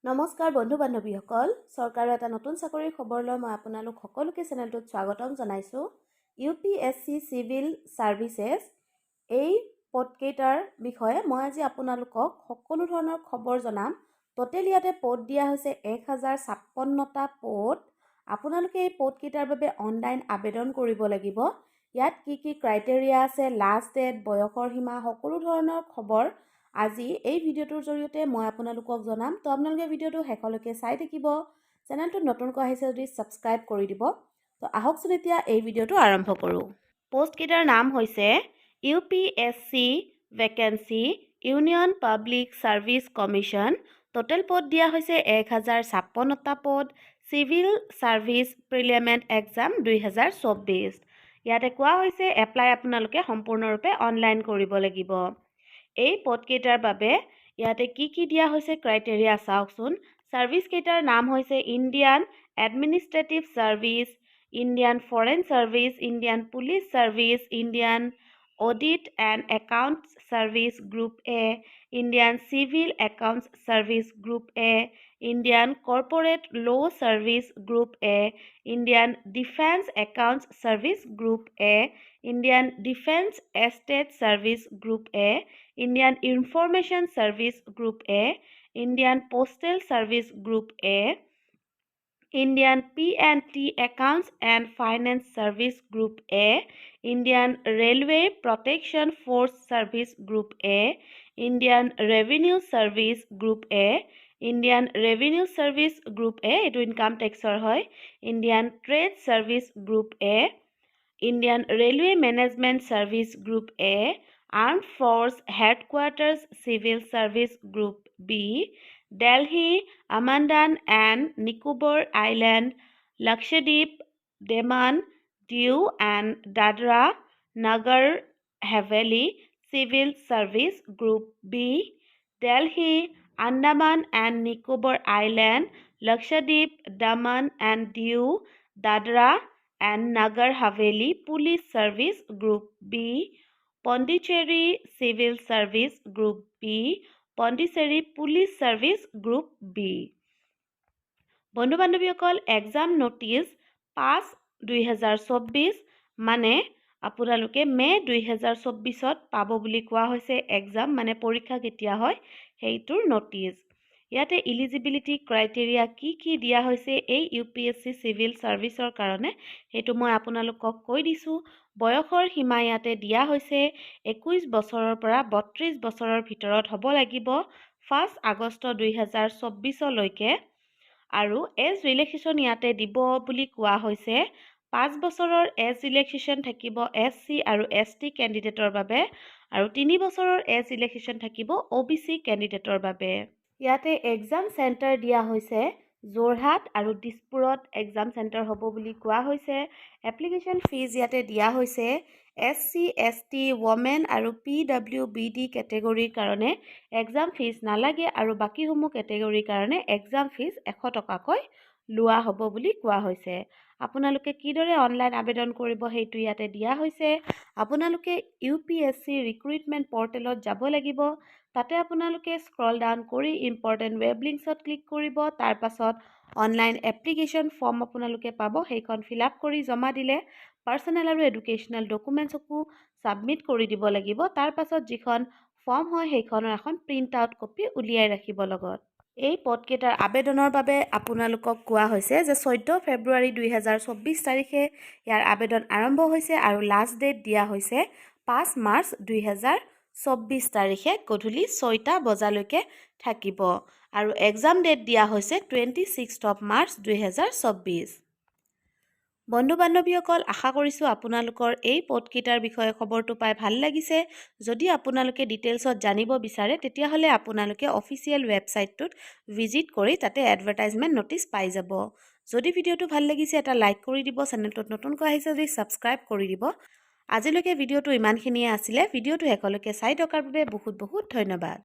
নমস্কাৰ বন্ধু বান্ধৱীসকল চৰকাৰৰ এটা নতুন চাকৰিৰ খবৰ লৈ মই আপোনালোক সকলোকে চেনেলটোত স্বাগতম জনাইছোঁ UPSC চিভিল সাৰ্ভিসেছ এই পদকেইটাৰ বিষয়ে মই আজি আপোনালোকক সকলো ধৰণৰ খবৰ জনাম টোটেল ইয়াতে পদ দিয়া হৈছে 1056টা পদ আপোনালোকে এই পদকেইটাৰ বাবে অনলাইন আবেদন কৰিব লাগিব ইয়াত কি ক্ৰাইটেৰিয়া আছে লাষ্ট ডেট বয়সৰ সীমা সকলো ধৰণৰ খবৰ আজি এই ভিডিওটোৰ জৰিয়তে মই আপোনালোকক জনাম তো আপোনালোকে ভিডিওটো শেষলৈকে চাই থাকিব চেনেলটো নতুনকৈ আহিছে যদি সাবস্ক্ৰাইব কৰি দিব তো আহকচোন এতিয়া এই ভিডিওটো আৰম্ভ কৰোঁ পোষ্ট কেইটাৰ নাম হৈছে UPSC vacancy union public service commission total পদ দিয়া হৈছে 1056টা পদ সিভিল সাৰ্ভিস প্ৰিলিমিনাৰী এক্সাম 2024 ইয়াতে কোৱা হৈছে এপ্লাই আপোনালোকে সম্পূৰ্ণৰূপে অনলাইন কৰিব লাগিব এই পদকেইটাৰ বাবে ইয়াতে কি দিয়া হৈছে ক্ৰাইটেৰিয়া চাওকচোন সাৰ্ভিস কেইটাৰ নাম হৈছে Indian Administrative Service Indian Foreign Service Indian Police Service Indian Audit and Accounts Service group A Indian Civil Accounts Service group A Indian Corporate Law' Service group A Indian Defence Accounts Service group A Indian Defence Estate Service group A Indian Information Service Group A, Indian Postal Service Group A, Indian P&T Accounts and Finance Service Group A, Indian Railway Protection Force Service Group A, Indian Revenue Service Group A, Indian Revenue Service Group A, etu income taxer hoy, Indian Trade Service Group A, Indian Railway Management Service Group A, Armed Force Headquarters Civil Service Group B, Delhi, Andaman and Nicobar Island, Lakshadweep, Daman, Diu and Dadra, Nagar Haveli Civil Service Group B, Delhi, Andaman and Nicobar Island, Lakshadweep, Daman and Diu, Dadra and Nagar Haveli Police Service Group B, Pondicherry Civil Service Group B, Pondicherry Police Service Group B. বন্ধু বান্ধৱীসকল exam notice 5/2024 মানে আপোনালোকে মে 2024ত পাব বুলি কোৱা হৈছে exam মানে পৰীক্ষা কেতিয়া হয় সেইটোৰ নোটিছ ইয়াতে এলিজিবিলিটি ক্ৰাইটেৰিয়া কি দিয়া হৈছে এই UPSC চিভিল সাৰ্ভিসৰ কাৰণে হেতু মই আপোনালোকক কৈ দিছো বয়সৰ সীমা ইয়াতে দিয়া হৈছে 21 বছৰৰ পৰা 32 বছৰৰ ভিতৰত হ'ব লাগিব 1 আগষ্ট 2024 লৈকে আৰু এজ ৰিলেক্সেশ্যন ইয়াতে দিব বুলি কোৱা হৈছে 5 বছৰৰ এজ ৰিলেক্সেশ্যন থাকিব SC আৰু ST ক্যান্ডিডেটৰ বাবে আৰু 3 বছৰৰ এজ ৰিলেক্সেশ্যন থাকিব OBC ক্যান্ডিডেটৰ বাবে ইয়াতে এক্সাম সেন্টাৰ দিয়া হৈছে যোৰহাট আৰু দিছপুৰত এক্সাম সেন্টাৰ হ'ব বুলি কোৱা হৈছে এপ্লিকেশন ফিজ ইয়াতে দিয়া হৈছে SC ST women আৰু PWBD ক্যাটেগৰীৰ কাৰণে এক্সাম ফিজ নালাগে আৰু বাকিসমূহ ক্যাটেগৰীৰ কাৰণে এক্সাম ফিজ 100 টকাকৈ লোৱা হ'ব বুলি কোৱা হৈছে আপোনালোকে কিদৰে অনলাইন আবেদন কৰিব হেতু ইয়াতে দিয়া হৈছে আপোনালোকে UPSC ৰিক্ৰুটমেন্ট পৰ্টেলত যাব লাগিব তাতে আপোনালোকে স্ক্ৰল ডাউন কৰি ইম্পৰ্টেন্ট ৱেব লিংকছত ক্লিক কৰিব তাৰ পাছত অনলাইন এপ্লিকেশন ফৰ্ম আপোনালোকে পাব সেইখন ফিল আপ কৰি জমা দিলে পাৰ্সোনাল আৰু এডুকেশনাল ডকুমেন্টসকো সাবমিট কৰি দিব লাগিব তাৰ পাছত যিখন ফৰ্ম হয় সেইখনৰ এখন প্ৰিন্ট আউট কপি উলিয়াই ৰাখিব লগত এই পদকেইটাৰ আবেদনৰ বাবে আপোনালোকক কোৱা হৈছে যে 14 ফেব্ৰুৱাৰী 2024 তাৰিখে ইয়াৰ আবেদন আৰম্ভ হৈছে আৰু লাষ্ট ডেট দিয়া হৈছে 5 মাৰ্চ 2024 তাৰিখে গধূলি 6টা বজালৈকে থাকিব আৰু এক্সাম ডেট দিয়া হৈছে 26 মাৰ্চ 2024 বন্ধু বান্ধৱীসকল আশা কৰিছো আপোনালোকৰ এই পদকেইটাৰ বিষয়ে খবৰটো পাই ভাল লাগিছে যদি আপোনালোকে ডিটেইলছত জানিব বিচাৰে তেতিয়া হলে আপোনালোকে অফিচিয়েল ৱেবসাইটটোত ভিজিট কৰি তাতে এডভাৰটাইজমেন্ট নোটিছ পাই যাব যদি ভিডিওটো ভাল লাগিছে এটা লাইক কৰি দিব চেনেলটোত নতুনকৈ আহিছে যদি সাবস্ক্ৰাইব কৰি দিব আজিলৈকে ভিডিওটো ইমানখিনিয়ে আছিল ভিডিওটো শেষলৈকে চাই থকাৰ বাবে বহুত ধন্যবাদ